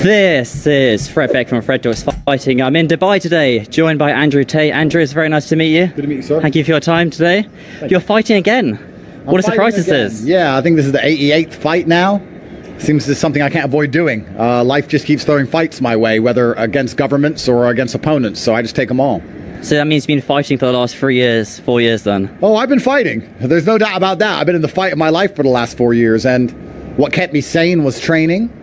This is Fred Beck from Fred Talks Fighting. I'm in Dubai today, joined by Andrew Tate. Andrew, it's very nice to meet you. Good to meet you, sir. Thank you for your time today. You're fighting again. What a surprise this is. Yeah, I think this is the 88th fight now. Seems this is something I can't avoid doing. Life just keeps throwing fights my way, whether against governments or against opponents, so I just take them all. So that means you've been fighting for the last 4 years then? Oh, I've been fighting. There's no doubt about that. I've been in the fight of my life for the last 4 years, and what kept me sane was training.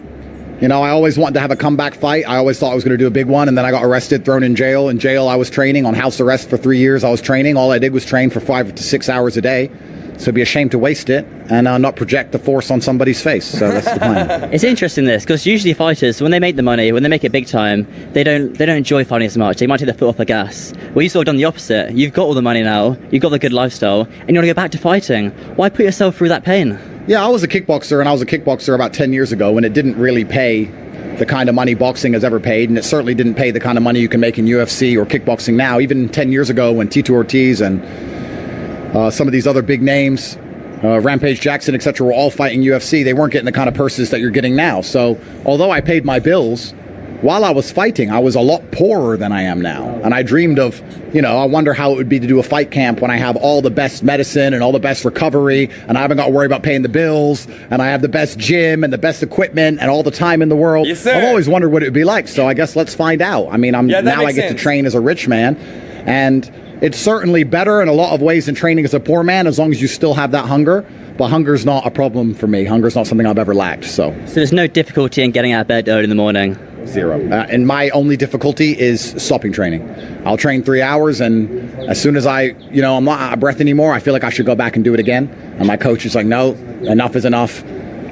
You know, I always wanted to have a comeback fight. I always thought I was going to do a big one, and then I got arrested, thrown in jail. In jail, I was training. On house arrest for 3 years, I was training. All I did was train for 5 to 6 hours a day. So it'd be a shame to waste it and not project the force on somebody's face. So that's the plan. It's interesting this, because usually fighters, when they make the money, when they make it big time, they don't enjoy fighting as much. They might take their foot off the gas. Well, you've sort of done the opposite. You've got all the money now, you've got the good lifestyle, and you want to go back to fighting. Why put yourself through that pain? Yeah, I was a kickboxer, and I was a kickboxer about 10 years ago when it didn't really pay the kind of money boxing has ever paid, and it certainly didn't pay the kind of money you can make in UFC or kickboxing now. Even 10 years ago when Tito Ortiz and some of these other big names, Rampage Jackson, etc., were all fighting UFC, they weren't getting the kind of purses that you're getting now. So although I paid my bills, while I was fighting, I was a lot poorer than I am now. And I dreamed of, you know, I wonder how it would be to do a fight camp when I have all the best medicine and all the best recovery, and I haven't got to worry about paying the bills, and I have the best gym and the best equipment and all the time in the world. Yes, sir. I've always wondered what it would be like, so I guess let's find out. I mean, now I get to train as a rich man, and it's certainly better in a lot of ways than training as a poor man, as long as you still have that hunger. But hunger's not a problem for me. Hunger's not something I've ever lacked. So there's no difficulty in getting out of bed early in the morning? Zero. And my only difficulty is stopping training. I'll train 3 hours, and as soon as I'm not out of breath anymore, I feel like I should go back and do it again. And my coach is like, no, enough is enough.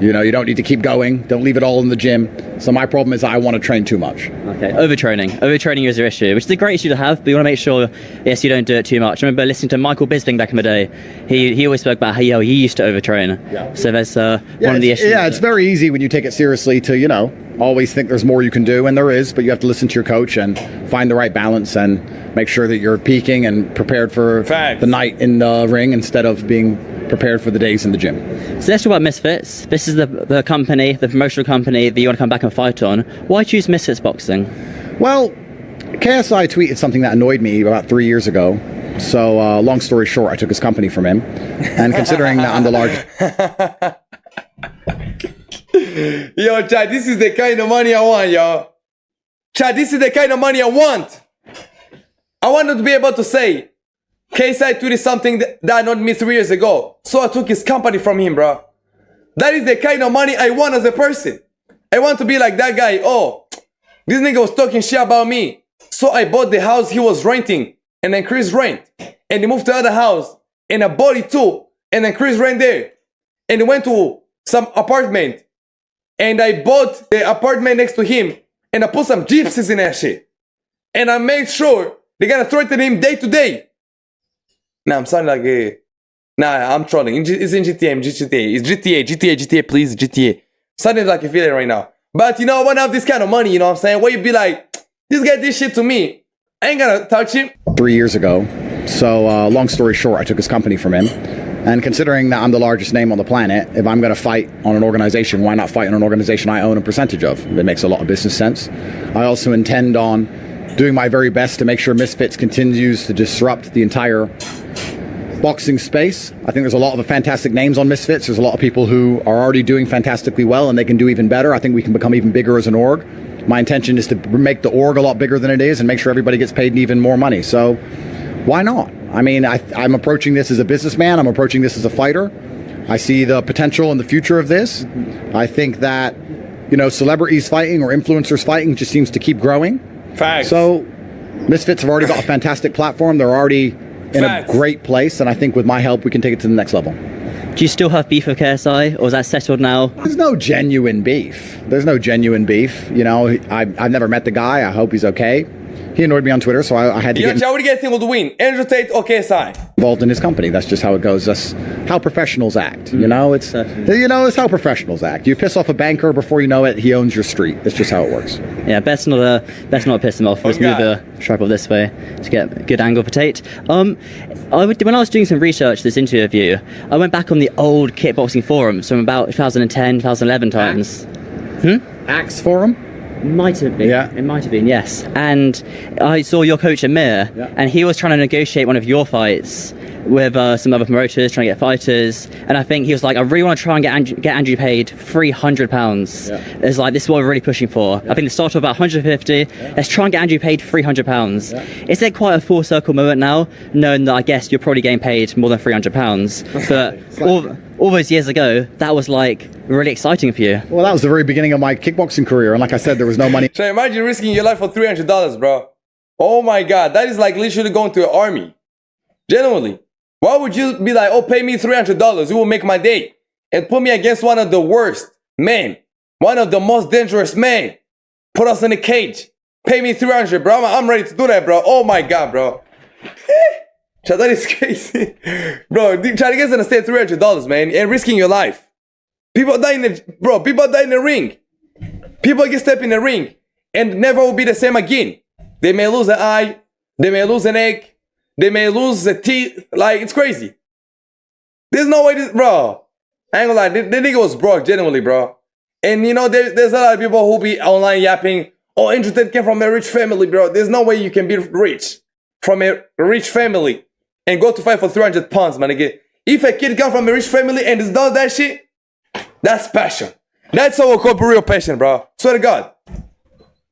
You know, you don't need to keep going. Don't leave it all in the gym. So my problem is I want to train too much. Okay, overtraining is your issue, which is a great issue to have, but you want to make sure, yes, you don't do it too much. I remember listening to Michael Bisping back in the day. He always spoke about how he used to overtrain. Yeah. So that's one of the issues. Yeah, it's very easy when you take it seriously to, always think there's more you can do, and there is, but you have to listen to your coach and find the right balance and make sure that you're peaking and prepared for the night in the ring instead of being prepared for the days in the gym. So let's talk about Misfits. This is the company, the promotional company that you want to come back and fight on. Why choose Misfits Boxing? Well, KSI tweeted something that annoyed me about 3 years ago. So long story short, I took his company from him. And considering that I'm the largest... Yo, Chad, this is the kind of money I want, yo. Chad, this is the kind of money I want. I wanted to be able to say, KSI tweeted something that annoyed me 3 years ago, so I took his company from him, bro. That is the kind of money I want as a person. I want to be like that guy. Oh, this nigga was talking shit about me, so I bought the house he was renting and increased rent, and he moved to another house and I bought it too and increased rent there, and he went to some apartment and I bought the apartment next to him and I put some gypsies in that shit, and I made sure they're gonna threaten him day to day. Nah, I'm sounding like a... Nah, I'm trolling. It's in GTA. It's GTA, please, GTA. Sounding like a feeling right now. But, I want to have this kind of money, you know what I'm saying? Where you be like, this guy did shit to me. I ain't gonna touch him. 3 years ago. So, long story short, I took his company from him. And considering that I'm the largest name on the planet, if I'm going to fight on an organization, why not fight on an organization I own a percentage of? It makes a lot of business sense. I also intend on doing my very best to make sure Misfits continues to disrupt the entire boxing space. I think there's a lot of fantastic names on Misfits. There's a lot of people who are already doing fantastically well, and they can do even better. I think we can become even bigger as an org. My intention is to make the org a lot bigger than it is and make sure everybody gets paid even more money. So why not? I mean, I'm approaching this as a businessman. I'm approaching this as a fighter. I see the potential and the future of this. I think that, celebrities fighting or influencers fighting just seems to keep growing. Facts. So Misfits have already got a fantastic platform. They're already in a great place, and I think with my help we can take it to the next level. Do you still have beef with KSI, or is that settled now? There's no genuine beef. I've never met the guy. I hope he's okay. He annoyed me on Twitter, so I had to get what do you think will win? Andrew Tate or KSI? Involved in his company. That's just how it goes. That's how professionals act. It's how professionals act. You piss off a banker, before you know it, he owns your street. It's just how it works. Yeah, best not piss him off. Let's move the tripod this way to get a good angle for Tate. When I was doing some research for this interview of you, I went back on the old kickboxing forums from about 2010, 2011 times. Axe forum? Might have been. Yeah. It might have been, yes. And I saw your coach Amir, Yeah. and he was trying to negotiate one of your fights with some other promoters, trying to get fighters. And I think he was like, I really want to try and get Andrew paid £300. Yeah. It's like, this is what we're really pushing for. I think the start of about 150. Let's try and get Andrew paid £300. Yeah. Is it quite a full circle moment now, knowing that I guess you're probably getting paid more than £300? But all those years ago, that was like really exciting for you. Well, that was the very beginning of my kickboxing career. And like I said, there was no money. So imagine risking your life for $300, bro. Oh my God, that is like literally going to an army. Genuinely. Why would you be like, oh, pay me $300, it will make my day, and put me against one of the worst men, one of the most dangerous men, put us in a cage, pay me $300, bro. I'm ready to do that, bro. Oh my God, bro. That is crazy. Bro, try to get in the state $300, man, and risking your life. People die in the ring. People get stepped in the ring and never will be the same again. They may lose an eye, they may lose an egg, they may lose a teeth. Like, it's crazy. There's no way this, bro. I ain't gonna lie, the nigga was broke, genuinely, bro. And you know, there's a lot of people who be online yapping, oh, Andrew Tate came from a rich family, bro. There's no way you can be rich from a rich family and go to fight for 300 pounds, man. Again, if a kid come from a rich family and does that shit, that's passion. That's what we call real passion, bro. Swear to God.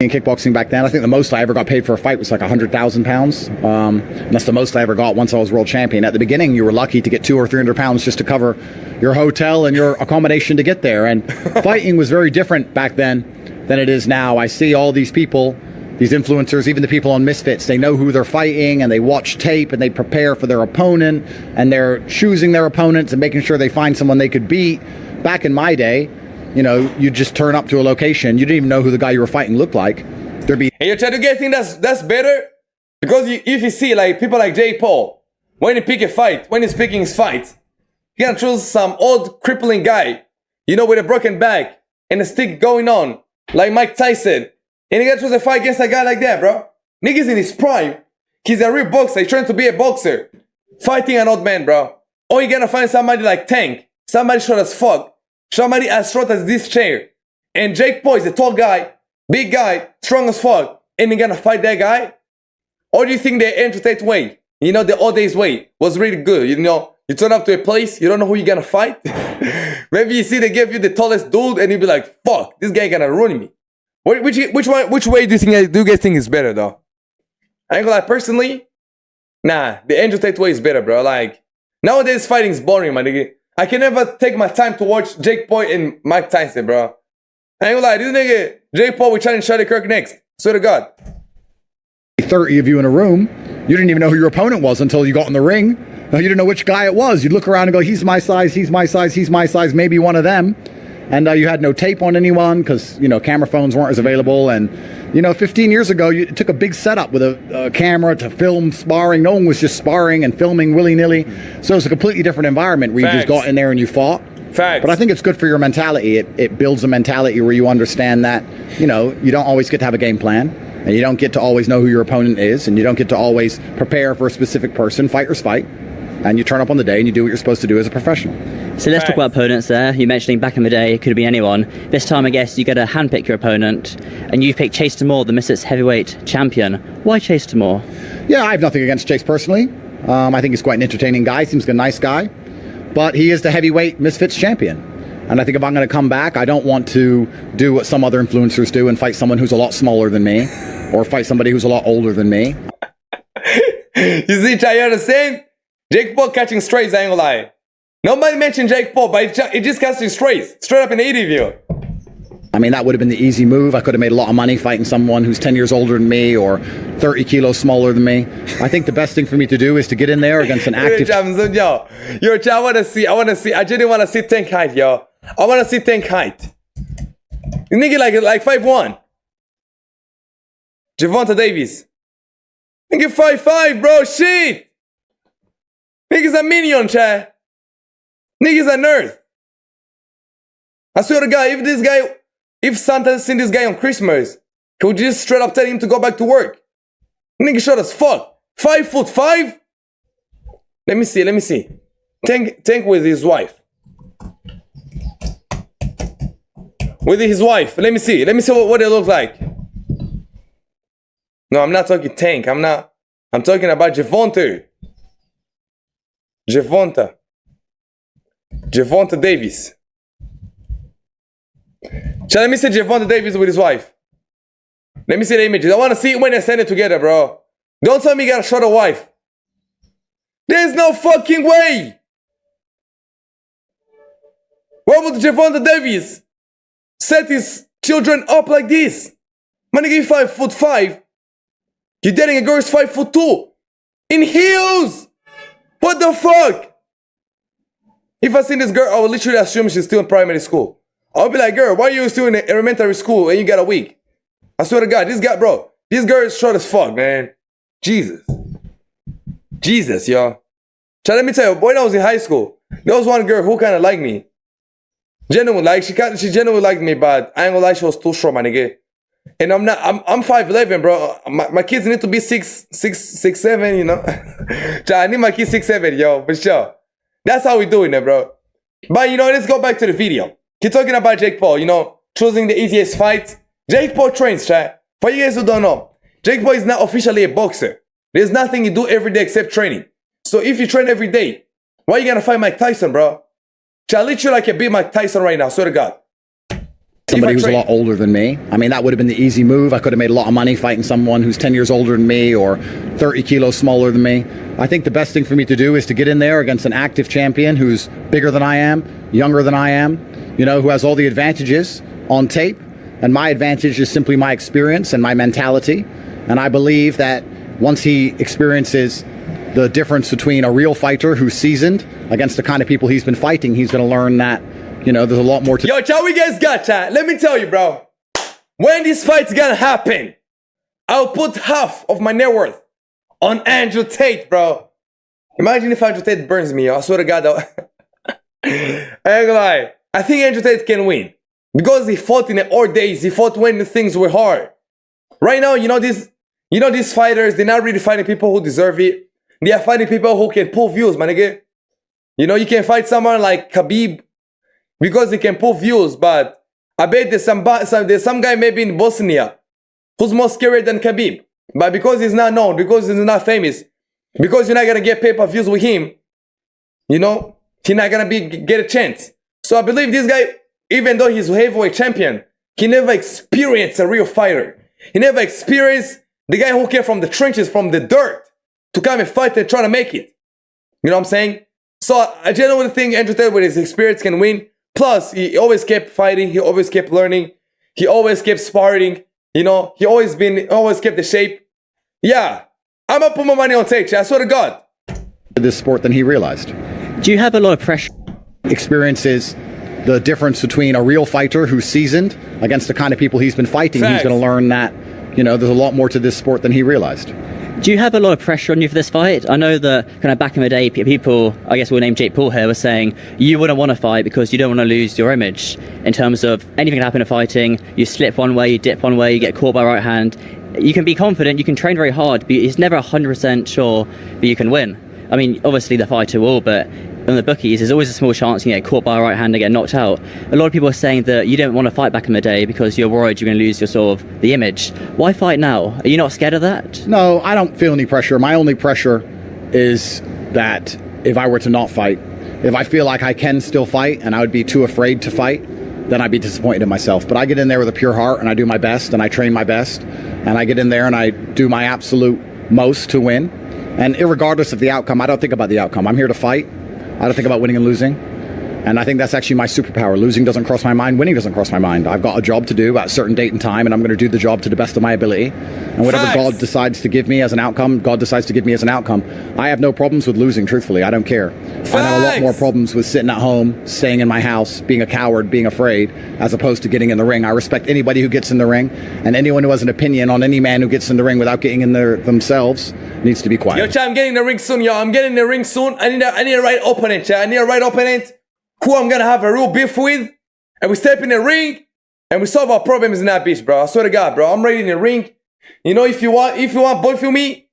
In kickboxing back then, I think the most I ever got paid for a fight was like 100,000 pounds. And that's the most I ever got once I was world champion. At the beginning, you were lucky to get 200 or 300 pounds just to cover your hotel and your accommodation to get there. And fighting was very different back then than it is now. I see all these people, these influencers, even the people on Misfits, they know who they're fighting and they watch tape and they prepare for their opponent and they're choosing their opponents and making sure they find someone they could beat. Back in my day, you know, you just turn up to a location. You didn't even know who the guy you were fighting looked like. There'd be. And you try to get things that's better because if you see like people like Jake Paul, when he pick a fight, when he's picking his fight, he can choose some old crippling guy, you know, with a broken back and a stick going on, like Mike Tyson, and he can choose a fight against a guy like that, bro. Nigga's in his prime. He's a real boxer. He's trying to be a boxer, fighting an old man, bro. Or you gonna find somebody like Tank, somebody short as fuck. Somebody as short as this chair. And Jake Paul is a tall guy, big guy, strong as fuck. And you're gonna fight that guy? Or do you think the Andrew Tate way, you know, the old days way was really good? You know, you turn up to a place, you don't know who you're gonna fight. Maybe you see they give you the tallest dude and you be like, fuck, this guy gonna ruin me. Which way do you guys think is better though? I ain't gonna lie, personally, nah, the Andrew Tate way is better, bro. Like, nowadays fighting is boring, man. I can never take my time to watch Jake Paul and Mike Tyson, bro. I ain't gonna lie, this nigga, Jake Paul, we challenge Charlie Kirk next. Swear to God. 30 of you in a room. You didn't even know who your opponent was until you got in the ring. You didn't know which guy it was. You'd look around and go, he's my size, he's my size, he's my size, maybe one of them. And you had no tape on anyone because, you know, camera phones weren't as available. And, you know, 15 years ago, it took a big setup with a camera to film sparring. No one was just sparring and filming willy-nilly. So it's a completely different environment where you just got in there and you fought. Facts. But I think it's good for your mentality. It builds a mentality where you understand that, you know, you don't always get to have a game plan. And you don't get to always know who your opponent is. And you don't get to always prepare for a specific person. Fighters fight. And you turn up on the day and you do what you're supposed to do as a professional. So let's talk about opponents there. You're mentioning back in the day, it could be anyone. This time, I guess, you got to handpick your opponent. And you've picked Chase Tamor, the Misfits heavyweight champion. Why Chase Tamor? Yeah, I have nothing against Chase personally. I think he's quite an entertaining guy. Seems like a nice guy. But he is the heavyweight Misfits champion. And I think if I'm going to come back, I don't want to do what some other influencers do and fight someone who's a lot smaller than me. Or fight somebody who's a lot older than me. You see, Chai, you understand? Jake Paul catching strays, I ain't gonna lie. Nobody mentioned Jake Paul, but it just catching strays. Straight up in the interview. I mean, that would have been the easy move. I could have made a lot of money fighting someone who's 10 years older than me or 30 kilos smaller than me. I think the best thing for me to do is to get in there against an active... Yo, Chai, I genuinely want to see Tank height, yo. I want to see Tank height. You nigga like 5'1". Javonta Davis. Nigga 5'5", bro, shit. Niggas a minion, Chad. Niggas a nerd. I swear to God, if Santa seen this guy on Christmas, he would just straight up tell him to go back to work. Nigga short as fuck. 5'5"? Let me see. Tank with his wife. with his wife. Let me see what they look like. No, I'm not talking Tank. I'm talking about Javonta Davis. Let me see Javonta Davis with his wife. Let me see the images. I want to see when they send it together, bro. Don't tell me you gotta show the wife. There's no fucking way. Why would Javonta Davis set his children up like this? Man, you're 5'5". You're dating a girl who's 5'2". In heels! What the fuck? If I seen this girl, I would literally assume she's still in primary school. I'll be like, girl, why are you still in elementary school and you got a wig? I swear to God, this girl is short as fuck, man. Jesus, y'all. So let me tell you, when I was in high school, there was one girl who kind of liked me. Genuinely, she genuinely liked me, but I ain't gonna lie, she was too short, my nigga. And I'm 5'11", bro. My kids need to be 6'7", you know. I need my kids 6'7", yo, for sure. That's how we doing it, bro. But you know, let's go back to the video. Keep talking about Jake Paul, you know, choosing the easiest fight. Jake Paul trains, chat. For you guys who don't know, Jake Paul is not officially a boxer. There's nothing you do every day except training. So if you train every day, why are you gonna fight Mike Tyson, bro? Chat, literally I can beat Mike Tyson right now, swear to God. Somebody who's a lot older than me. I mean, that would have been the easy move. I could have made a lot of money fighting someone who's 10 years older than me or 30 kilos smaller than me. I think the best thing for me to do is to get in there against an active champion who's bigger than I am, younger than I am, you know, who has all the advantages on tape. And my advantage is simply my experience and my mentality. And I believe that once he experiences the difference between a real fighter who's seasoned against the kind of people he's been fighting, he's going to learn that, you know, there's a lot more to... Yo, chat, we guys got, chat. Let me tell you, bro. When this fight's gonna happen, I'll put half of my net worth on Andrew Tate, bro. Imagine if Andrew Tate burns me, yo. I swear to God, though. I ain't gonna lie. I think Andrew Tate can win. Because he fought in the old days. He fought when the things were hard. Right now, these fighters, they're not really fighting people who deserve it. They are fighting people who can pull views, my nigga. You know, you can fight someone like Khabib because he can pull views, but I bet there's some guy maybe in Bosnia who's more scarier than Khabib. But because he's not known, because he's not famous, because you're not gonna get pay-per-views with him, you know, he's not gonna get a chance. So I believe this guy, even though he's a heavyweight champion, he never experienced a real fighter. He never experienced the guy who came from the trenches, from the dirt, to come and fight and try to make it. You know what I'm saying? So I genuinely think Andrew Tate with his experience can win. Plus, he always kept fighting. He always kept learning. He always kept sparring. You know, he always kept the shape. Yeah, I'm gonna put my money on Tate. I swear to God. This sport than he realized. Do you have a lot of pressure? Experiences the difference between a real fighter who's seasoned against the kind of people he's been fighting. Facts. He's going to learn that, you know, there's a lot more to this sport than he realized. Do you have a lot of pressure on you for this fight? I know that kind of back in the day, people, I guess we'll name Jake Paul here, were saying you wouldn't want to fight because you don't want to lose your image in terms of anything can happen in fighting. You slip one way, you dip one way, you get caught by right hand. You can be confident, you can train very hard, but it's never 100% sure that you can win. I mean, obviously the fighter will, but on the bookies, there's always a small chance you get caught by a right hand and get knocked out. A lot of people are saying that you don't want to fight back in the day because you're worried you're going to lose your sort of the image. Why fight now? Are you not scared of that? No, I don't feel any pressure. My only pressure is that if I were to not fight, if I feel like I can still fight and I would be too afraid to fight, then I'd be disappointed in myself. But I get in there with a pure heart and I do my best and I train my best and I get in there and I do my absolute most to win. And irregardless of the outcome, I don't think about the outcome. I'm here to fight. I don't think about winning and losing. And I think that's actually my superpower. Losing doesn't cross my mind. Winning doesn't cross my mind. I've got a job to do at a certain date and time, and I'm going to do the job to the best of my ability. And whatever Facts. God decides to give me as an outcome, God decides to give me as an outcome. I have no problems with losing, truthfully. I don't care. Facts. I have a lot more problems with sitting at home, staying in my house, being a coward, being afraid, as opposed to getting in the ring. I respect anybody who gets in the ring, and anyone who has an opinion on any man who gets in the ring without getting in there themselves needs to be quiet. Yo, chat, I'm getting in the ring soon, yo. I'm getting in the ring soon. I need a right opponent, chat. I need a right opponent who I'm gonna have a real beef with. And we step in the ring and we solve our problems in that bitch, bro. I swear to God, bro. I'm ready in the ring. You know, if you want both of me,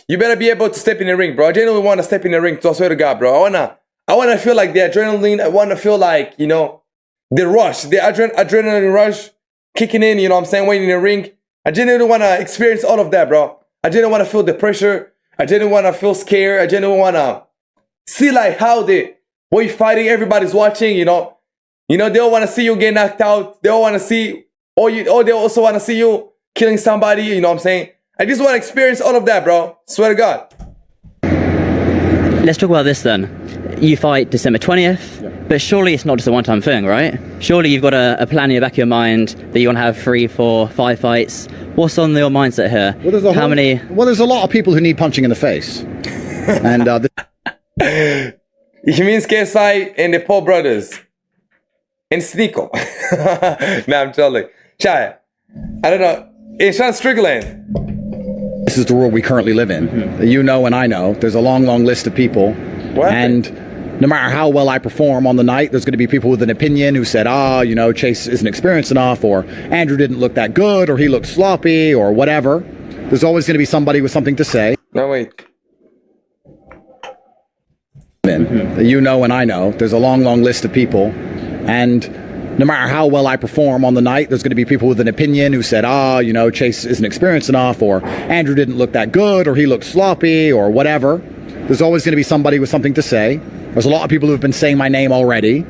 you better be able to step in the ring, bro. I genuinely want to step in the ring, so I swear to God, bro. I wanna feel like the adrenaline. I wanna feel like, you know, the rush, the adrenaline rush kicking in, you know what I'm saying, when in the ring. I genuinely want to experience all of that, bro. I genuinely want to feel the pressure. I genuinely want to feel scared. I genuinely want to see like how the way you're fighting, everybody's watching, you know. You know, they all want to see you get knocked out. They all want to see, or they also want to see you killing somebody, you know what I'm saying? I just want to experience all of that, bro. Swear to God. Let's talk about this then. You fight December 20th, but surely it's not just a one-time thing, right? Surely you've got a plan in the back of your mind that you want to have 3, 4, 5 fights. What's on your mindset here? Well, there's a lot of people who need punching in the face. And he means KSI and the Paul brothers. And Sneeko. Nah, I'm totally. Chai, I don't know. In Sean Strickland. This is the world we currently live in. Mm-hmm. You know and I know. There's a long, long list of people. What? And no matter how well I perform on the night, there's going to be people with an opinion who said, you know, Chase isn't experienced enough, or Andrew didn't look that good, or he looked sloppy, or whatever. There's always going to be somebody with something to say. No, wait. Mm-hmm. You know and I know. There's a long, long list of people. And no matter how well I perform on the night, there's going to be people with an opinion who said, you know, Chase isn't experienced enough, or Andrew didn't look that good, or he looked sloppy, or whatever. There's always going to be somebody with something to say. There's a lot of people who've been saying my name already.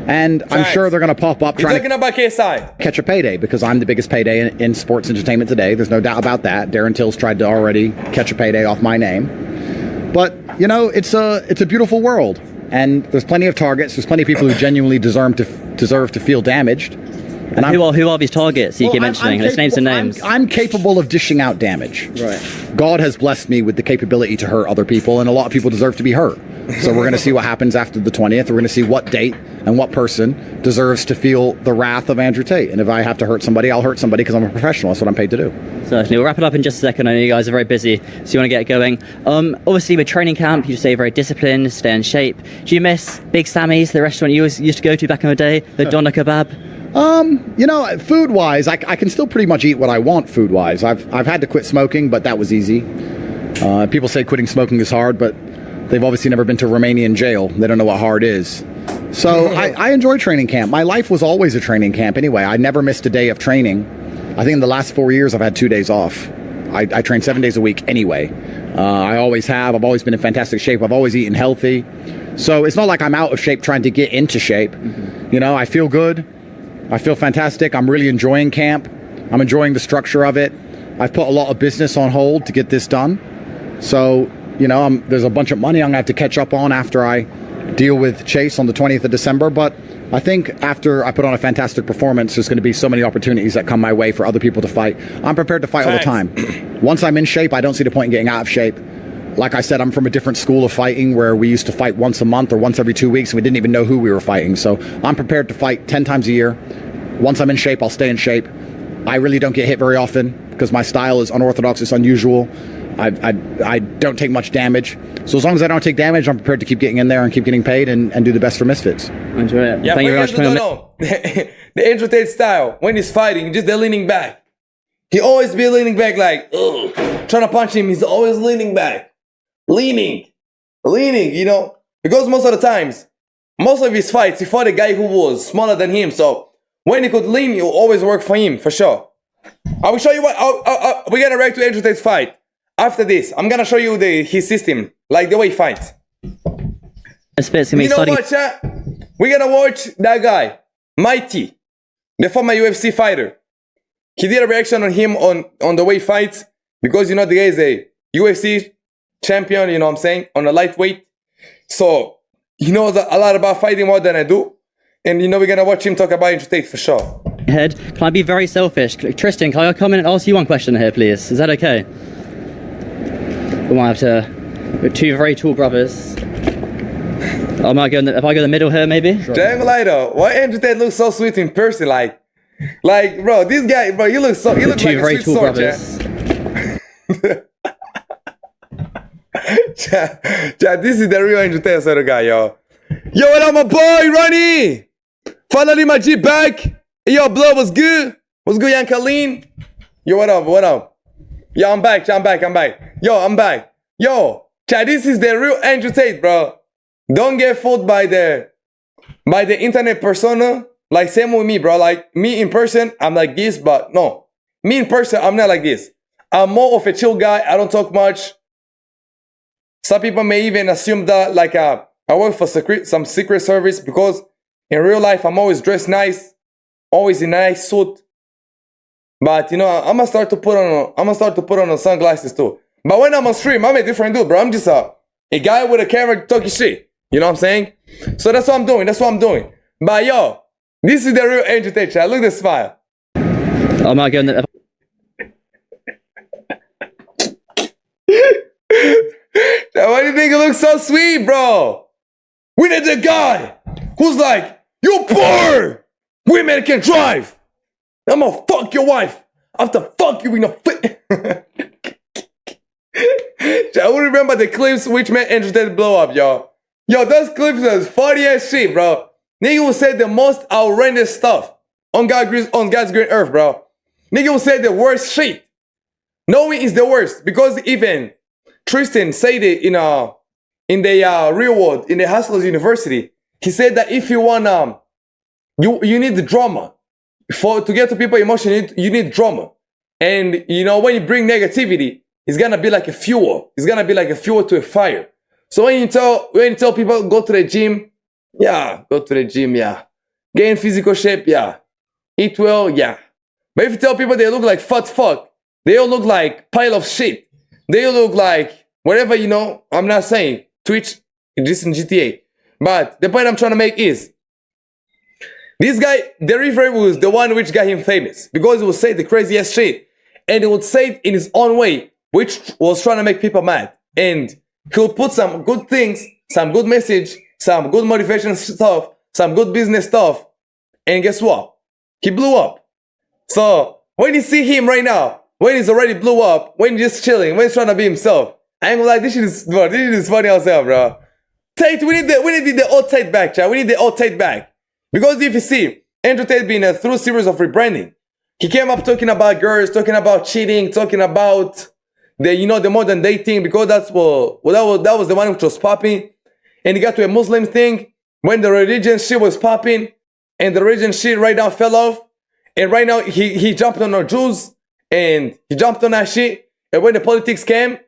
And I'm sure they're going to pop up trying to about KSI. Catch a payday, because I'm the biggest payday in sports entertainment today. There's no doubt about that. Darren Till's tried to already catch a payday off my name. But, you know, it's a beautiful world. And there's plenty of targets. There's plenty of people who genuinely deserve to feel damaged. And who are these targets you keep mentioning? Let's name some names. I'm capable of dishing out damage. Right. God has blessed me with the capability to hurt other people, and a lot of people deserve to be hurt. So we're going to see what happens after the 20th. We're going to see what date and what person deserves to feel the wrath of Andrew Tate. And if I have to hurt somebody, I'll hurt somebody, because I'm a professional. That's what I'm paid to do. Certainly. We'll wrap it up in just a second. I know you guys are very busy, so you want to get going. Obviously, with training camp, you stay very disciplined, stay in shape. Do you miss Big Sammy's, the restaurant you used to go to back in the day, the doner kebab? You know, food-wise, I can still pretty much eat what I want food-wise. I've had to quit smoking, but that was easy. People say quitting smoking is hard, but they've obviously never been to a Romanian jail. They don't know what hard is. So I enjoy training camp. My life was always a training camp anyway. I never missed a day of training. I think in the last 4 years, I've had 2 days off. I train 7 days a week anyway. I always have. I've always been in fantastic shape. I've always eaten healthy. So it's not like I'm out of shape trying to get into shape. Mm-hmm. You know, I feel good. I feel fantastic. I'm really enjoying camp. I'm enjoying the structure of it. I've put a lot of business on hold to get this done. So, you know, there's a bunch of money I'm going to have to catch up on after I deal with Chase on the 20th of December. But I think after I put on a fantastic performance, there's going to be so many opportunities that come my way for other people to fight. I'm prepared to fight all the time. Once I'm in shape, I don't see the point in getting out of shape. Like I said, I'm from a different school of fighting where we used to fight once a month or once every 2 weeks, and we didn't even know who we were fighting. So I'm prepared to fight 10 times a year. Once I'm in shape, I'll stay in shape. I really don't get hit very often because my style is unorthodox. It's unusual. I don't take much damage. So as long as I don't take damage, I'm prepared to keep getting in there and keep getting paid and do the best for Misfits. Enjoy it. Yeah, Thank you very much. The Andrew Tate style, when he's fighting, just the leaning back. He always be leaning back like, ugh. Trying to punch him, he's always leaning back. Leaning, you know. Because most of the times, most of his fights, he fought a guy who was smaller than him. So when he could lean, it will always work for him, for sure. I will show you what, we're gonna react to Andrew Tate's fight. After this, I'm gonna show you his system, like the way he fights. You know what, chat? We're gonna watch that guy, Mighty, the former UFC fighter. He did a reaction on him on the way he fights, because you know the guy is a UFC champion, you know what I'm saying, on a lightweight. So he knows a lot about fighting more than I do. And you know we're gonna watch him talk about Andrew Tate for sure. Head, can I be very selfish? Tristan, can I come in and ask you one question here, please? Is that okay? We might have to, we're two very tall brothers. I might go if I go in the middle here, maybe? Sure. Why Andrew Tate looks so sweet in person? Like, bro, this guy, bro, you look like a sweet soul, Chat, this is the real Andrew Tate sort of guy, yo. Yo, what up, my boy, Ronnie? Finally, my G back. Yo, blood, what's good? What's good, Young Colleen? Yo, what up? Yo, I'm back. Yo, I'm back. Yo, chat, this is the real Andrew Tate, bro. Don't get fooled by the internet persona. Like same with me, bro. Like me in person, I'm like this, but no. Me in person, I'm not like this. I'm more of a chill guy. I don't talk much. Some people may even assume that like I work for some secret service because in real life I'm always dressed nice, always in a nice suit. But you know, I'm gonna start to put on the sunglasses too. But when I'm on stream, I'm a different dude, bro. I'm just a guy with a camera talking shit. You know what I'm saying? So that's what I'm doing. But yo, this is the real Andrew Tate, chat. Look at the smile. I might go in the. Why do you think it looks so sweet, bro? We need the guy who's like, you poor! Women can drive! I'm gonna fuck your wife after fuck you in the fit. I would remember the clips which made Andrew Tate blow up, y'all. Yo, those clips was funny as shit, bro. Nigga will say the most outrageous stuff on God's green earth, bro. Nigga will say the worst shit. Knowing is the worst because even Tristan said it in the real world, in the Hustlers University. He said that if you want you need the drama. To get to people emotion, you need drama. And you know, when you bring negativity, it's gonna be like a fuel. It's gonna be like a fuel to a fire. So when you tell people go to the gym, yeah, go to the gym, yeah. Get in physical shape, yeah. Eat well, yeah. But if you tell people they look like fat fuck, they all look like pile of shit. They look like whatever, you know, I'm not saying Twitch, just in GTA. But the point I'm trying to make is, this guy, the River was the one which got him famous. Because he would say the craziest shit. And he would say it in his own way, which was trying to make people mad. And he would put some good things, some good message, some good motivation stuff, some good business stuff. And guess what? He blew up. So, when you see him right now, when he's already blew up, when he's just chilling, when he's trying to be himself, I ain't gonna lie, this shit is funny as hell, bro. Tate, we need the old Tate back, chat. We need the old Tate back. Because if you see, Andrew Tate being through series of rebranding, he came up talking about girls, talking about cheating, talking about the modern dating, because that was the one which was popping. And he got to a Muslim thing when the religion shit was popping, and the religion shit right now fell off. And right now he jumped on our Jews, and he jumped on that shit. And when the politics came,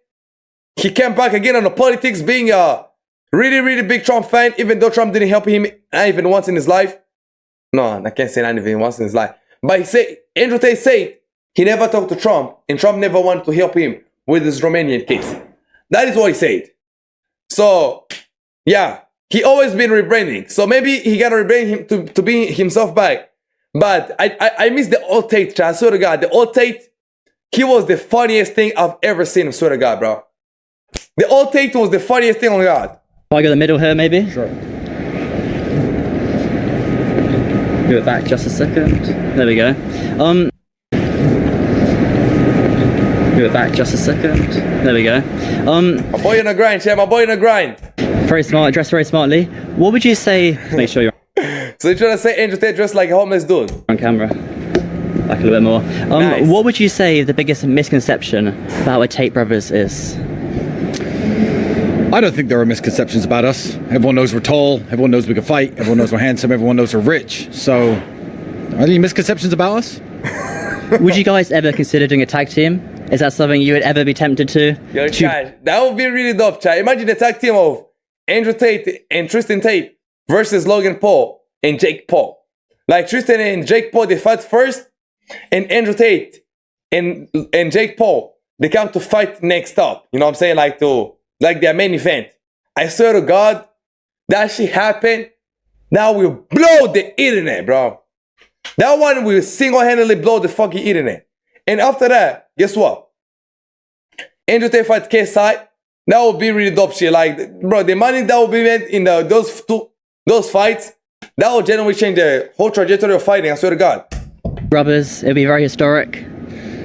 he came back again on the politics, being a really, really big Trump fan, even though Trump didn't help him not even once in his life. No, I can't say not even once in his life. But Andrew Tate said he never talked to Trump, and Trump never wanted to help him with his Romanian case. That is what he said. So, yeah, he always been rebranding. So maybe he got to rebrand him to be himself back. But I miss the old Tate, chat. I swear to God, the old Tate, he was the funniest thing I've ever seen, I swear to God, bro. The old Tate was the funniest thing on God. I go the middle here, maybe? Sure. Give it back just a second. There we go. Give it back just a second. There we go. My boy on the grind, chat. My boy on the grind. Very smart, dressed very smartly. What would you say? Make sure you're So you're trying to say Andrew Tate dressed like a homeless dude? on camera. Back a little bit more. Nice. What would you say the biggest misconception about what Tate Brothers is? I don't think there are misconceptions about us. Everyone knows we're tall. Everyone knows we can fight. Everyone knows we're handsome. Everyone knows we're rich. So, are there any misconceptions about us? Would you guys ever consider doing a tag team? Is that something you would ever be tempted to? Yo, chat, that would be really dope, chat. Imagine the tag team of Andrew Tate and Tristan Tate versus Logan Paul and Jake Paul. Like Tristan and Jake Paul, they fight first, and Andrew Tate and Jake Paul, they come to fight next up. You know what I'm saying? Like their main event. I swear to God, that shit happened. Now we'll blow the internet, bro. That one will single-handedly blow the fucking internet. And after that, guess what? Andrew Tate fight KSI. That would be really dope shit. Like, bro, the money that will be made in those fights, that will genuinely change the whole trajectory of fighting. I swear to God. Brothers, it'd be very historic.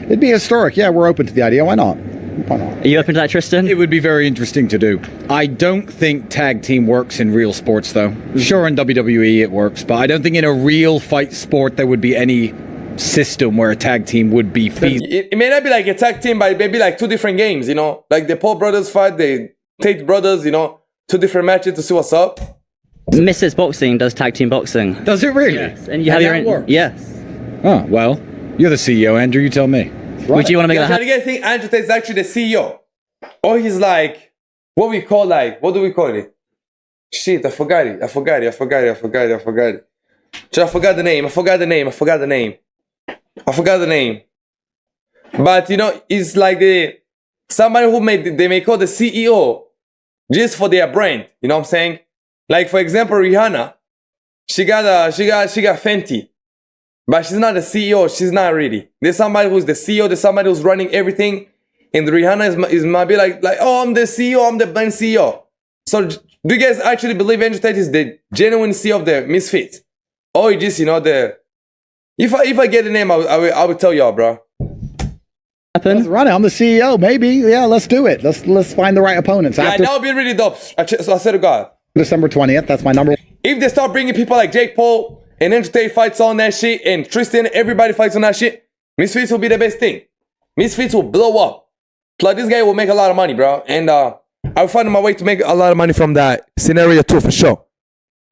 It'd be historic. Yeah, we're open to the idea. Why not? Why not? Are you open to that, Tristan? It would be very interesting to do. I don't think tag team works in real sports, though. Sure, in WWE it works, but I don't think in a real fight sport there would be any system where a tag team would be feasible. It may not be like a tag team, but maybe like two different games, you know? Like the Paul brothers fight, the Tate brothers, you know? Two different matches to see what's up. Misfits Boxing does tag team boxing. Does it really? Yes. And you have your that own. works? Yes. Oh, well, you're the CEO, Andrew. You tell me. Would you want to make Yeah, that you guys think Andrew Tate is actually the CEO? Or he's like, what do we call it? Shit, I forgot it. Chat, I forgot the name. But you know, it's like somebody who they may call the CEO just for their brand. You know what I'm saying? Like for example, Rihanna, she got Fenty, but she's not the CEO. She's not really. There's somebody who's the CEO. There's somebody who's running everything, and Rihanna is might be like oh, I'm the CEO. I'm the brand CEO. So do you guys actually believe Andrew Tate is the genuine CEO of the Misfits? Or you just if I get the name, I will tell y'all, bro. Let's run it. I'm the CEO. Maybe. Yeah, let's do it. Let's find the right opponents. Yeah, After that would be really dope. So I said to God, December 20th, that's my number. if they start bringing people like Jake Paul and Andrew Tate fights on that shit, and Tristan, everybody fights on that shit, Misfits will be the best thing. Misfits will blow up. Plus, this guy will make a lot of money, bro. And I'll find my way to make a lot of money from that scenario too, for sure.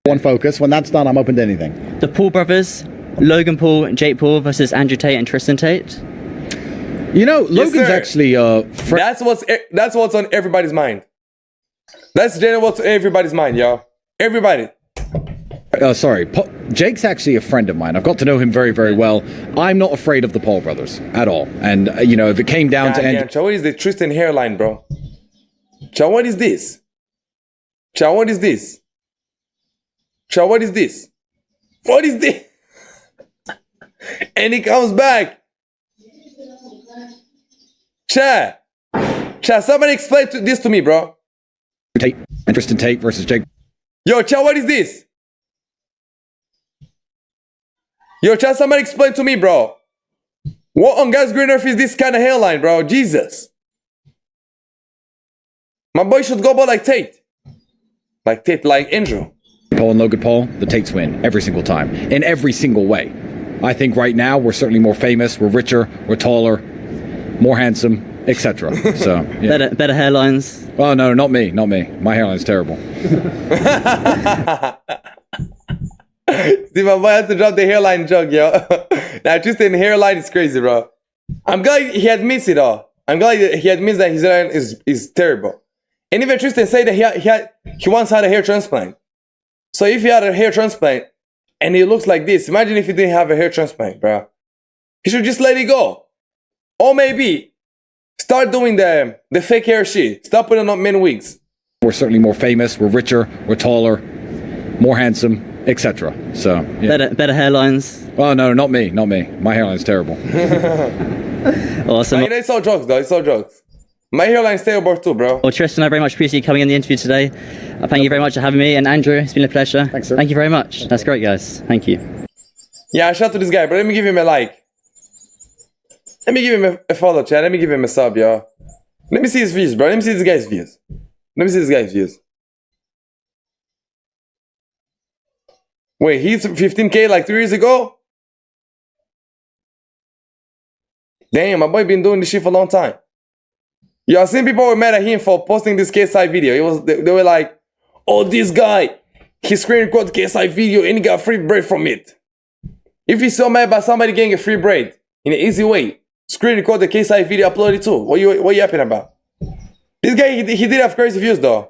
One focus. When that's done, I'm open to anything. The Paul brothers, Logan Paul and Jake Paul versus Andrew Tate and Tristan Tate. You know, Logan's sir. actually That's what's on everybody's mind. That's generally what's on everybody's mind, y'all. Everybody. sorry. Jake's actually a friend of mine. I've got to know him very, very well. I'm not afraid of the Paul brothers at all. And if it came down to Yeah, Chow, what is the Tristan hairline, bro? Chow, what is this? Chow, what is this? Chow, what is this? What is this? And he comes back. Chat, somebody explain this to me, bro. Tate and Tristan Tate versus Jake. Yo, Chat, what is this? Yo, Chat, somebody explain to me, bro. What on God's green earth is this kind of hairline, bro? Jesus. My boy should go about like Tate. Like Andrew. Paul and Logan Paul, the Tates win every single time, in every single way. I think right now we're certainly more famous, we're richer, we're taller, more handsome, etc. So yeah. Better hairlines. Oh no, not me. My hairline's terrible. See, my boy has to drop the hairline joke, yo. Now, Tristan hairline is crazy, bro. I'm glad he admits it all. I'm glad he admits that his hairline is terrible. And even Tristan said that he once had a hair transplant. So if he had a hair transplant and he looks like this, imagine if he didn't have a hair transplant, bro. He should just let it go. Or maybe start doing the fake hair shit. Stop putting on men wigs. We're certainly more famous, we're richer, we're taller, more handsome, etc. So yeah. Better hairlines. Oh no, not me. My hairline's terrible. Awesome. It's all jokes, though. It's all jokes. My hairline's terrible too, bro. Well, Tristan, I very much appreciate you coming in the interview today. Thank you very much for having me. And Andrew, it's been a pleasure. Thanks, sir. Thank you very much. That's great, guys. Thank you. Yeah, shout out to this guy, but let me give him a like. Let me give him a follow, chat. Let me give him a sub, y'all. Let me see his views, bro. Let me see this guy's views. Wait, he's 15K like 3 years ago? Damn, my boy been doing this shit for a long time. Y'all seen people were mad at him for posting this KSI video. They were like, oh, this guy, he screen recorded KSI video and he got free bread from it. If he's so mad about somebody getting a free bread in an easy way, screen record the KSI video, upload it too. What you yapping about? This guy, he did have crazy views though.